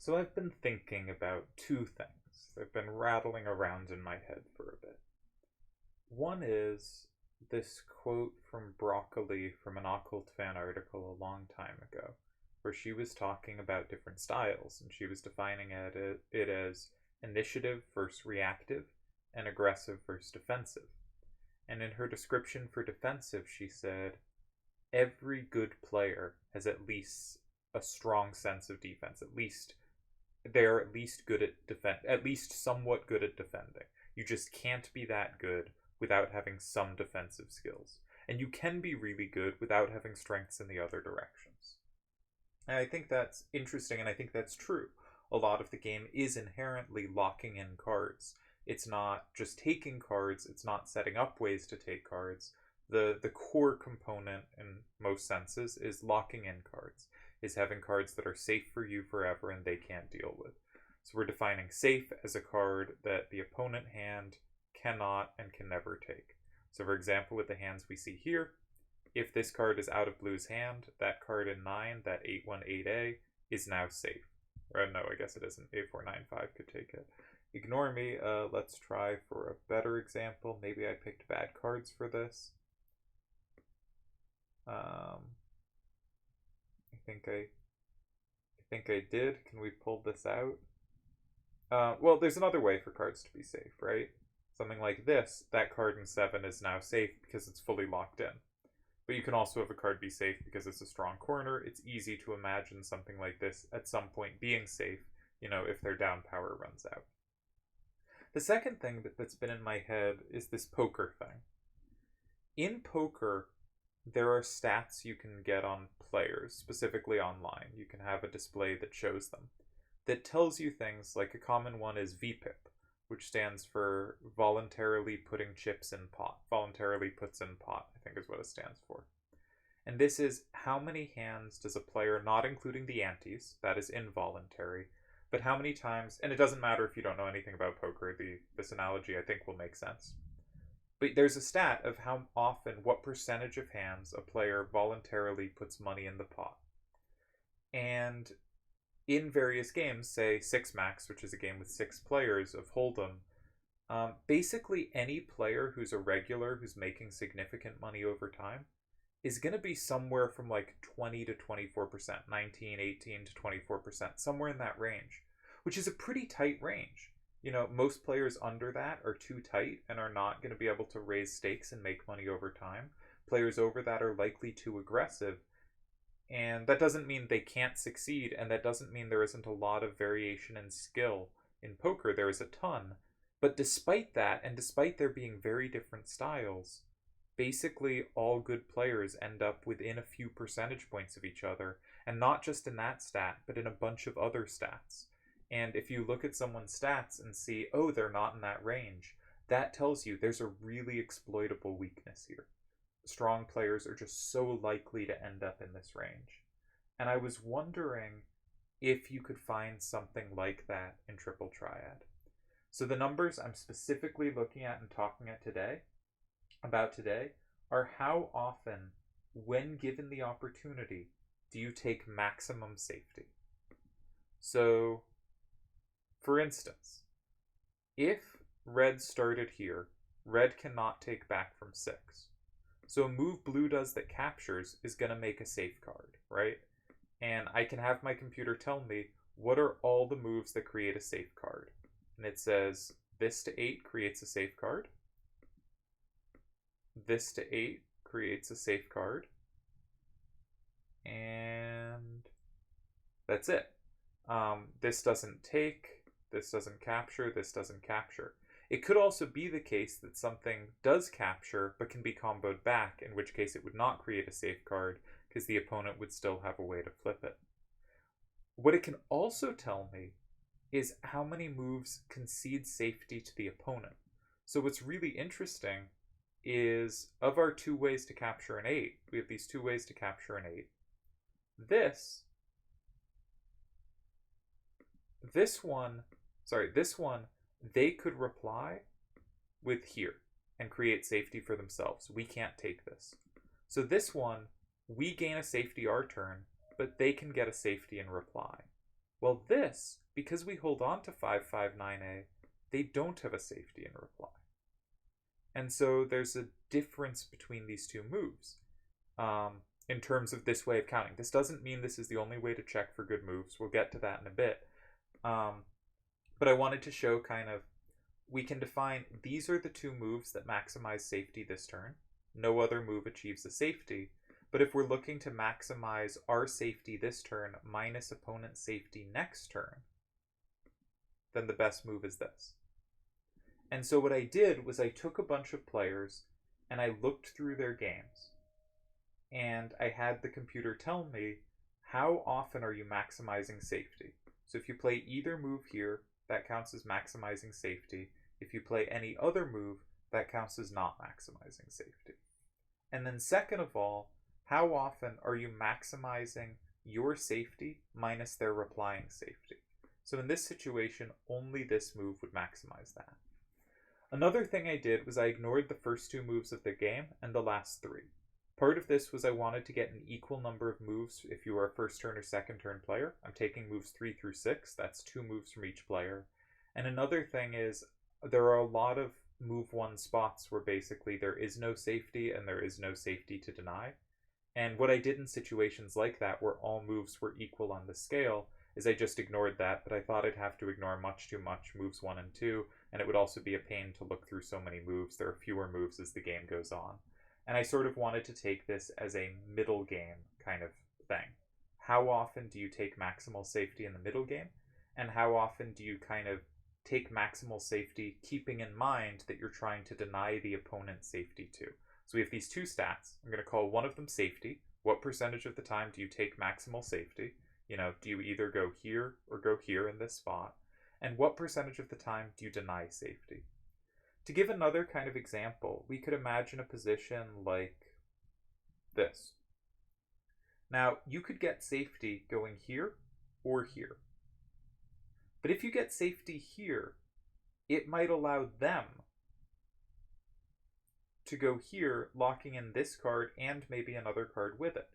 So I've been thinking about two things. They've been rattling around in my head for a bit. One is this quote from Broccoli from an Occult Fan article a long time ago, where she was talking about different styles, and she was defining it as initiative versus reactive and aggressive versus defensive. And in her description for defensive, she said, every good player has at least a strong sense of defense. They're at least good at at least somewhat good at defending. You just can't be that good without having some defensive skills. And you can be really good without having strengths in the other directions. And I think that's interesting, and I think that's true. A lot of the game is inherently locking in cards. It's not just taking cards, it's not setting up ways to take cards. The core component in most senses is locking in cards, is having cards that are safe for you forever and they can't deal with. So we're defining safe as a card that the opponent hand cannot and can never take. So for example, with the hands we see here, if this card is out of blue's hand, that card in 9, that 818A, is now safe. Or no, I guess it isn't. 8495 could take it. Ignore me. Let's try for a better example. Maybe I picked bad cards for this. I think I did. Can we pull this out? Well, there's another way for cards to be safe, right? Something like this, that card in 7 is now safe because it's fully locked in. But you can also have a card be safe because it's a strong corner. It's easy to imagine something like this at some point being safe, if their down power runs out. The second thing that's been in my head is this poker thing. In poker, there are stats you can get on players, specifically online. You can have a display that shows them, that tells you things like a common one is VPIP, which stands for voluntarily putting chips in pot. Voluntarily puts in pot, I think is what it stands for. And this is how many hands does a player, not including the antes, that is involuntary, but how many times, and it doesn't matter if you don't know anything about poker, this analogy I think will make sense. But there's a stat of how often, what percentage of hands a player voluntarily puts money in the pot. And in various games, say 6 Max, which is a game with 6 players of Hold'em, basically any player who's a regular, who's making significant money over time, is going to be somewhere from like 20 to 24%, 19, 18 to 24%, somewhere in that range, which is a pretty tight range. Most players under that are too tight and are not going to be able to raise stakes and make money over time. Players over that are likely too aggressive. And that doesn't mean they can't succeed, and that doesn't mean there isn't a lot of variation in skill. In poker, there is a ton. But despite that, and despite there being very different styles, basically all good players end up within a few percentage points of each other, and not just in that stat, but in a bunch of other stats. And if you look at someone's stats and see, oh, they're not in that range, that tells you there's a really exploitable weakness here. Strong players are just so likely to end up in this range. And I was wondering if you could find something like that in Triple Triad. So the numbers I'm specifically looking at and talking about today, are how often, when given the opportunity, do you take maximum safety? So, for instance, if red started here, red cannot take back from 6. So a move blue does that captures is going to make a safe card, right? And I can have my computer tell me, what are all the moves that create a safe card? And it says, this to 8 creates a safe card. This to 8 creates a safe card. And that's it. This doesn't take, this doesn't capture, this doesn't capture. It could also be the case that something does capture but can be comboed back, in which case it would not create a safe card because the opponent would still have a way to flip it. What it can also tell me is how many moves concede safety to the opponent. So what's really interesting is, of our 2 ways to capture an 8, we have these 2 ways to capture an 8. This one, they could reply with here and create safety for themselves. We can't take this. So this one, we gain a safety our turn, but they can get a safety in reply. Well, this, because we hold on to 559A, they don't have a safety in reply. And so there's a difference between these two moves in terms of this way of counting. This doesn't mean this is the only way to check for good moves. We'll get to that in a bit. But I wanted to show kind of, we can define these are the two moves that maximize safety this turn. No other move achieves a safety. But if we're looking to maximize our safety this turn minus opponent's safety next turn, then the best move is this. And so what I did was I took a bunch of players and I looked through their games. And I had the computer tell me, how often are you maximizing safety? So if you play either move here, that counts as maximizing safety. If you play any other move, that counts as not maximizing safety. And then second of all, how often are you maximizing your safety minus their replying safety? So in this situation, only this move would maximize that. Another thing I did was I ignored the first two moves of the game and the last three. Part of this was I wanted to get an equal number of moves if you are a first turn or second turn player. I'm taking moves 3 through 6. That's 2 moves from each player. And another thing is there are a lot of move 1 spots where basically there is no safety and there is no safety to deny. And what I did in situations like that where all moves were equal on the scale is I just ignored that, but I thought I'd have to ignore much too much moves 1 and 2, and it would also be a pain to look through so many moves. There are fewer moves as the game goes on. And I sort of wanted to take this as a middle game kind of thing. How often do you take maximal safety in the middle game? And how often do you kind of take maximal safety keeping in mind that you're trying to deny the opponent safety too? So we have these two stats. I'm going to call one of them safety. What percentage of the time do you take maximal safety? You know, do you either go here or go here in this spot? And what percentage of the time do you deny safety? To give another kind of example, we could imagine a position like this. Now, you could get safety going here or here. But if you get safety here, it might allow them to go here, locking in this card and maybe another card with it.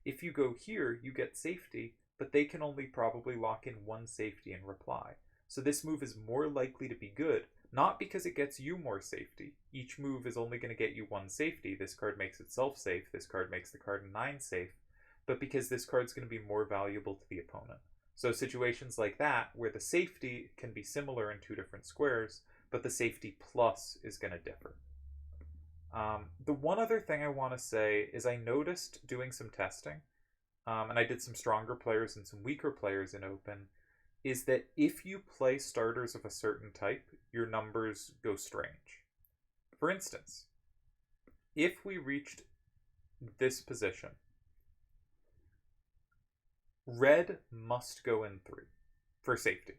If you go here, you get safety, but they can only probably lock in one safety in reply. So this move is more likely to be good, not because it gets you more safety. Each move is only going to get you one safety. This card makes itself safe. This card makes the card 9 safe. But because this card's going to be more valuable to the opponent. So situations like that, where the safety can be similar in two different squares, but the safety plus is going to differ. The one other thing I want to say is I noticed doing some testing, and I did some stronger players and some weaker players in Open, is that if you play starters of a certain type, your numbers go strange. For instance, if we reached this position, red must go in 3 for safety.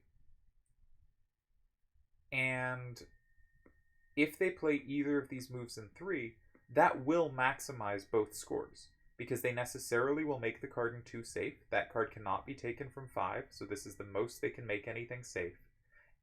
And if they play either of these moves in 3, that will maximize both scores, because they necessarily will make the card in 2 safe. That card cannot be taken from 5, so this is the most they can make anything safe.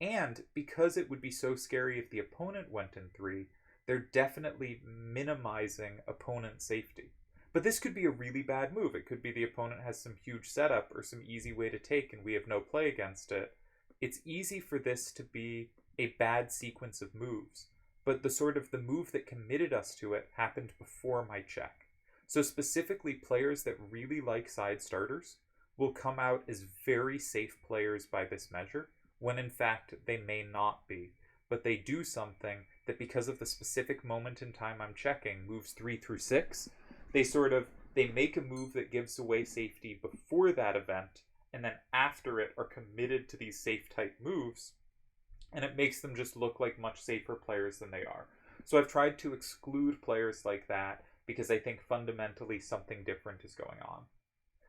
And because it would be so scary if the opponent went in 3, they're definitely minimizing opponent safety. But this could be a really bad move. It could be the opponent has some huge setup or some easy way to take and we have no play against it. It's easy for this to be a bad sequence of moves, but the move that committed us to it happened before my check. So specifically, players that really like side starters will come out as very safe players by this measure, when in fact they may not be. But they do something that, because of the specific moment in time I'm checking, moves 3 through 6, they make a move that gives away safety before that event, and then after it are committed to these safe type moves, and it makes them just look like much safer players than they are. So I've tried to exclude players like that, because I think fundamentally something different is going on.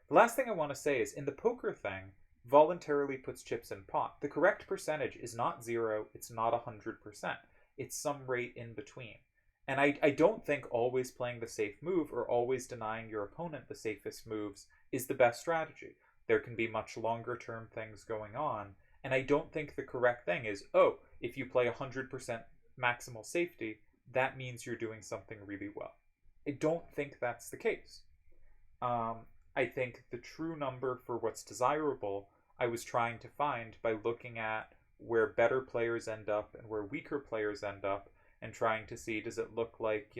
The last thing I want to say is, in the poker thing, voluntarily puts chips in pot. The correct percentage is not 0, it's not 100%. It's some rate in between. And I don't think always playing the safe move or always denying your opponent the safest moves is the best strategy. There can be much longer term things going on, and I don't think the correct thing is, oh, if you play 100% maximal safety, that means you're doing something really well. I don't think that's the case. I think the true number for what's desirable I was trying to find by looking at where better players end up and where weaker players end up, and trying to see, does it look like,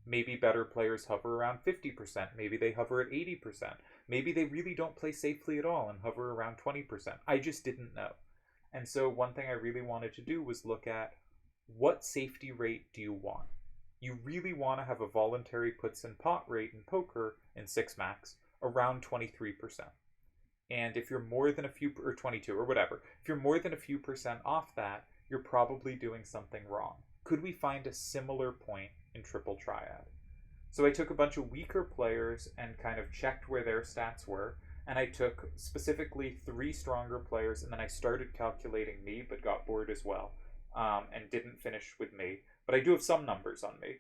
maybe better players hover around 50%, maybe they hover at 80%, maybe they really don't play safely at all and hover around 20%. I just didn't know. And so one thing I really wanted to do was look at, what safety rate do you want? You really want to have a voluntary puts in pot rate in poker in 6 max around 23%. And if you're more than a few, or 22 or whatever, if you're more than a few percent off that, you're probably doing something wrong. Could we find a similar point in triple triad? So I took a bunch of weaker players and kind of checked where their stats were, and I took specifically 3 stronger players, and then I started calculating me, but got bored as well, and didn't finish with me. But I do have some numbers on me.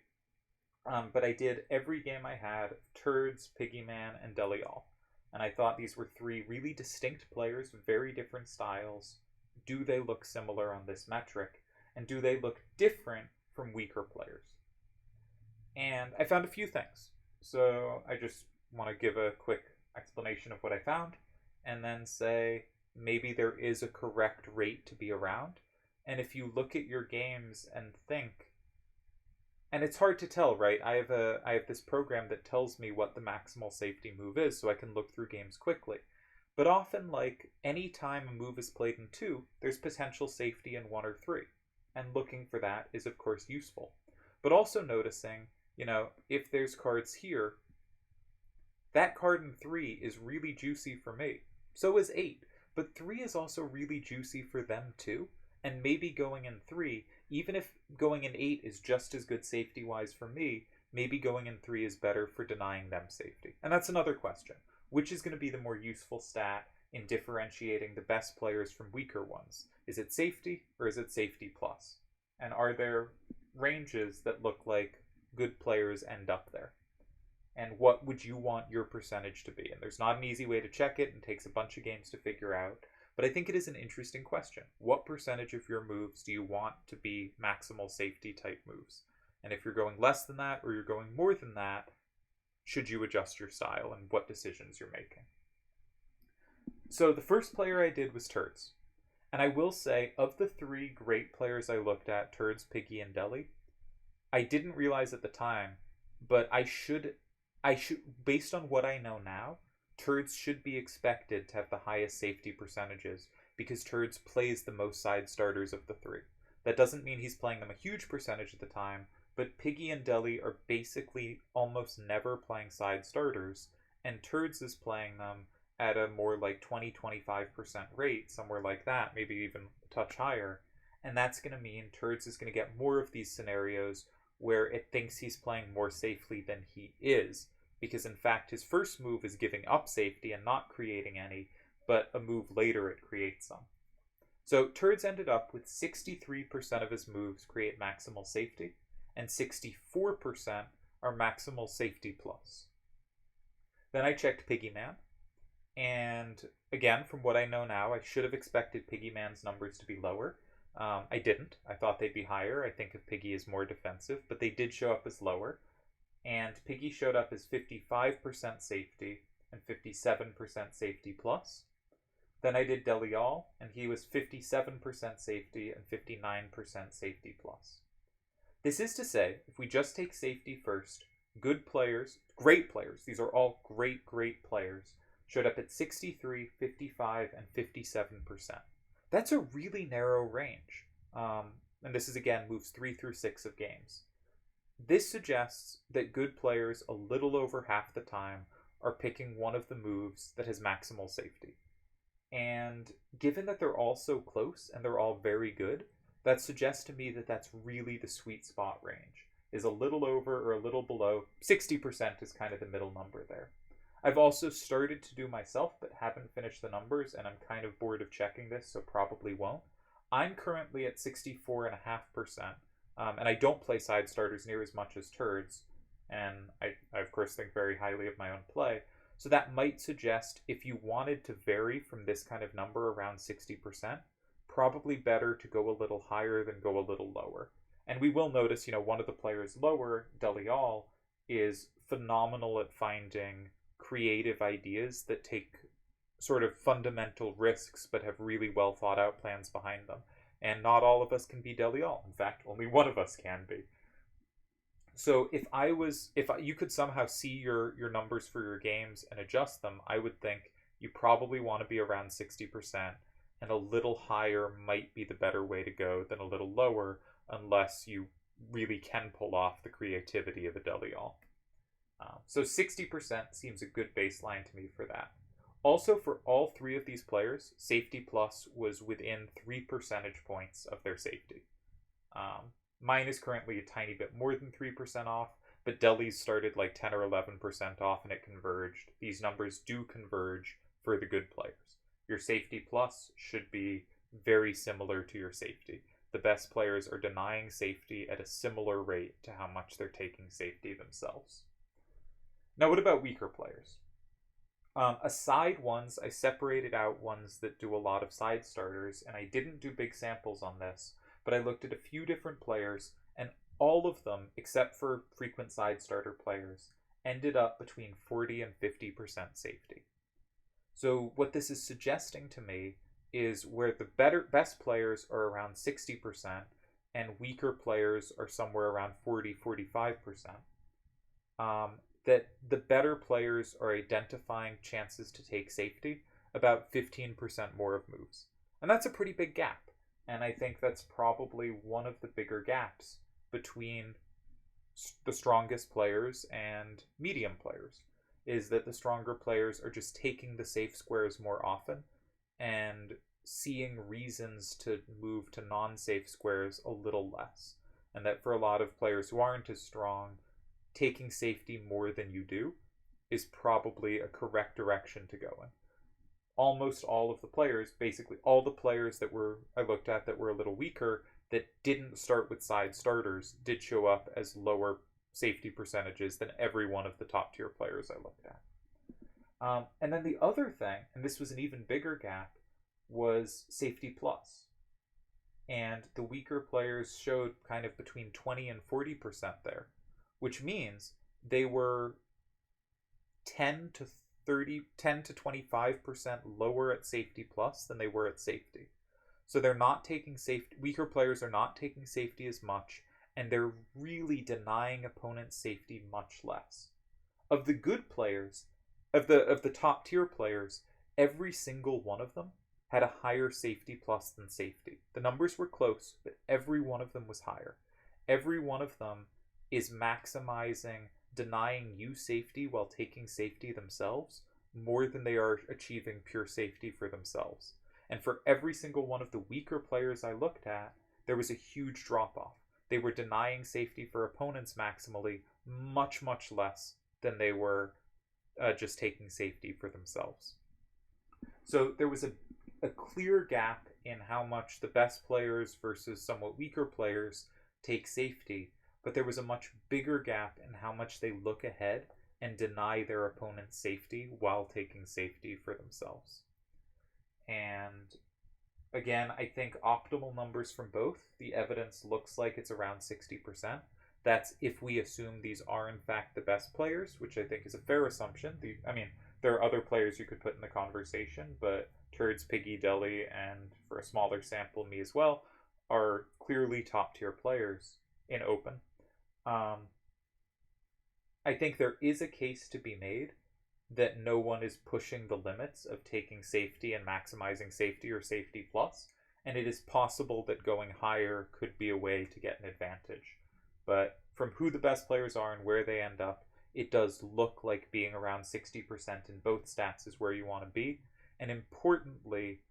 But I did every game I had, Turds, Piggyman, and Delial. And I thought these were 3 really distinct players with very different styles. Do they look similar on this metric? And do they look different from weaker players? And I found a few things. So I just want to give a quick explanation of what I found, and then say maybe there is a correct rate to be around. And if you look at your games and think, and it's hard to tell, right? I have this program that tells me what the maximal safety move is, so I can look through games quickly. But often, like, any time a move is played in 2, there's potential safety in 1 or 3. And looking for that is, of course, useful. But also noticing, if there's cards here, that card in 3 is really juicy for me. So is 8. But 3 is also really juicy for them too. And maybe going in 3, even if going in 8 is just as good safety-wise for me, maybe going in 3 is better for denying them safety. And that's another question. Which is going to be the more useful stat in differentiating the best players from weaker ones? Is it safety, or is it safety plus? And are there ranges that look like good players end up there? And what would you want your percentage to be? And there's not an easy way to check it, and takes a bunch of games to figure out. But I think it is an interesting question. What percentage of your moves do you want to be maximal safety type moves? And if you're going less than that, or you're going more than that, should you adjust your style and what decisions you're making? So the first player I did was Turds. And I will say, of the 3 great players I looked at, Turds, Piggy, and Deli, I didn't realize at the time, but I should, based on what I know now, Turds should be expected to have the highest safety percentages, because Turds plays the most side starters of the 3. That doesn't mean he's playing them a huge percentage of the time, but Piggy and Deli are basically almost never playing side starters, and Turds is playing them at a more like 20-25% rate, somewhere like that, maybe even a touch higher. And that's going to mean Turds is going to get more of these scenarios where it thinks he's playing more safely than he is, because in fact his first move is giving up safety and not creating any, but a move later it creates some. So Turds ended up with 63% of his moves create maximal safety, and 64% are maximal safety plus. Then I checked Piggyman, and again, from what I know now, I should have expected Piggyman's numbers to be lower. I didn't. I thought they'd be higher. I think of Piggy as more defensive, but they did show up as lower. And Piggy showed up as 55% safety and 57% safety plus. Then I did Delial, and he was 57% safety and 59% safety plus. This is to say, if we just take safety first, good players, great players, these are all great players, showed up at 63, 55, and 57%. That's a really narrow range. And this is, again, moves 3 through 6 of games. This suggests that good players a little over half the time are picking one of the moves that has maximal safety. And given that they're all so close and they're all very good, that suggests to me that that's really the sweet spot range, is a little over or a little below. 60% is kind of the middle number there. I've also started to do myself, but haven't finished the numbers, and I'm kind of bored of checking this, so probably won't. I'm currently at 64.5%. And I don't play side starters near as much as Turds, and I of course think very highly of my own play, so that might suggest if you wanted to vary from this kind of number around 60%, probably better to go a little higher than go a little lower. And we will notice, one of the players lower, Delial, is phenomenal at finding creative ideas that take sort of fundamental risks, but have really well thought out plans behind them. And not all of us can be Delial. In fact, only one of us can be. So if you could somehow see your numbers for your games and adjust them, I would think you probably want to be around 60%, and a little higher might be the better way to go than a little lower, unless you really can pull off the creativity of a Delial. So 60% seems a good baseline to me for that. Also, for all three of these players, safety plus was within 3 percentage points of their safety. Mine is currently a tiny bit more than 3% off, but Deli's started like 10 or 11% off and it converged. These numbers do converge for the good players. Your safety plus should be very similar to your safety. The best players are denying safety at a similar rate to how much they're taking safety themselves. Now, what about weaker players? Aside ones, I separated out ones that do a lot of side starters, and I didn't do big samples on this, but I looked at a few different players, and all of them, except for frequent side starter players, ended up between 40 and 50% safety. So what this is suggesting to me is where the best players are around 60% and weaker players are somewhere around 40-45%. That the better players are identifying chances to take safety about 15% more of moves. And that's a pretty big gap. And I think that's probably one of the bigger gaps between the strongest players and medium players, is that the stronger players are just taking the safe squares more often and seeing reasons to move to non-safe squares a little less. And that for a lot of players who aren't as strong, taking safety more than you do is probably a correct direction to go in. Almost all of the players, basically all the players that I looked at that were a little weaker, that didn't start with side starters, did show up as lower safety percentages than every one of the top tier players I looked at. And then the other thing, and this was an even bigger gap, was safety plus. And the weaker players showed kind of between 20 and 40% there, which means they were 10 to 25% lower at safety plus than they were at safety. So they're not taking safety, weaker players are not taking safety as much, and they're really denying opponents safety much less. Of the good players, of the top tier players, every single one of them had a higher safety plus than safety. The numbers were close, but every one of them was higher. Every one of them is maximizing denying you safety while taking safety themselves more than they are achieving pure safety for themselves. And for every single one of the weaker players I looked at, there was a huge drop-off. They were denying safety for opponents maximally much, much less than they were just taking safety for themselves. So there was a clear gap in how much the best players versus somewhat weaker players take safety, but there was a much bigger gap in how much they look ahead and deny their opponent's safety while taking safety for themselves. And again, I think optimal numbers from both, the evidence looks like it's around 60%. That's if we assume these are in fact the best players, which I think is a fair assumption. There are other players you could put in the conversation, but Turds, Piggy, Deli, and for a smaller sample, me as well, are clearly top tier players in Open. I think there is a case to be made that no one is pushing the limits of taking safety and maximizing safety or safety plus, and it is possible that going higher could be a way to get an advantage. But from who the best players are and where they end up, it does look like being around 60% in both stats is where you want to be. And importantly,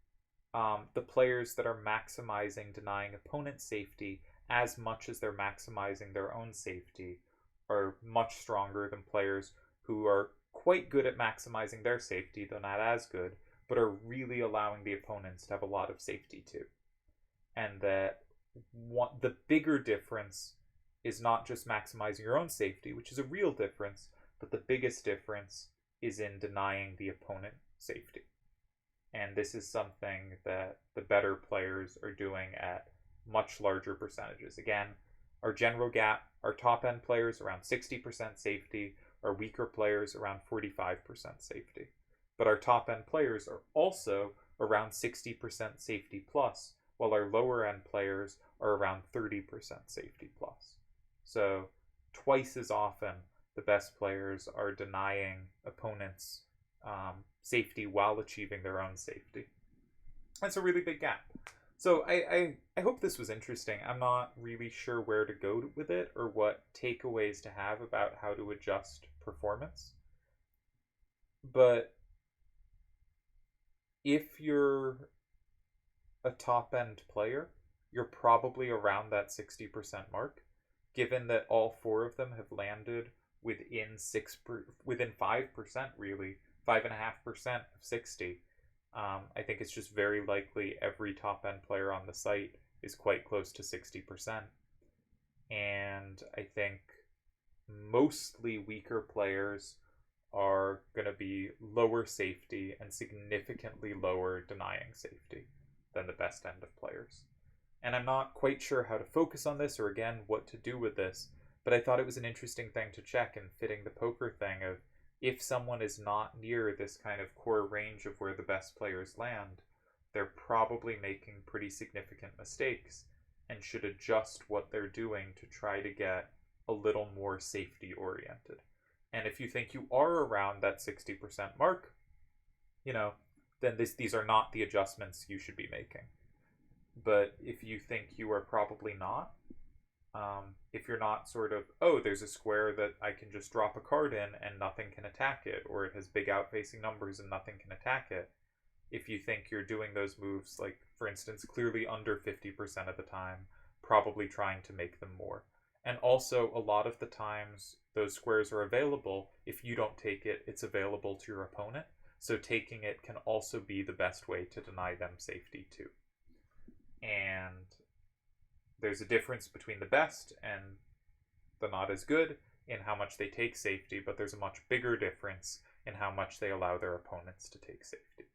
the players that are maximizing denying opponent safety as much as they're maximizing their own safety are much stronger than players who are quite good at maximizing their safety, though not as good, but are really allowing the opponents to have a lot of safety too. And that the bigger difference is not just maximizing your own safety, which is a real difference, but the biggest difference is in denying the opponent safety. And this is something that the better players are doing at much larger percentages. Again, our general gap, our top end players around 60% safety, our weaker players around 45% safety. but our top end players are also around 60% safety plus, while our lower end players are around 30% safety plus. So twice as often the best players are denying opponents safety while achieving their own safety. That's a really big gap. So I hope this was interesting. I'm not really sure where to go with it or what takeaways to have about how to adjust performance. But if you're a top end player, you're probably around that 60% mark, given that all four of them have landed within 5%, really 5.5% of 60. I think it's just very likely every top end player on the site is quite close to 60%. And I think mostly weaker players are going to be lower safety and significantly lower denying safety than the best end of players. And I'm not quite sure how to focus on this or, again, what to do with this, but I thought it was an interesting thing to check in fitting the poker thing of if someone is not near this kind of core range of where the best players land, they're probably making pretty significant mistakes and should adjust what they're doing to try to get a little more safety oriented. And if you think you are around that 60% mark, then these are not the adjustments you should be making. But if you think you are probably not, if you're not sort of, oh, there's a square that I can just drop a card in and nothing can attack it, or it has big outfacing numbers and nothing can attack it, if you think you're doing those moves, like, for instance, clearly under 50% of the time, probably trying to make them more. And also, a lot of the times, those squares are available. If you don't take it, it's available to your opponent. So taking it can also be the best way to deny them safety, too. And there's a difference between the best and the not as good in how much they take safety, but there's a much bigger difference in how much they allow their opponents to take safety.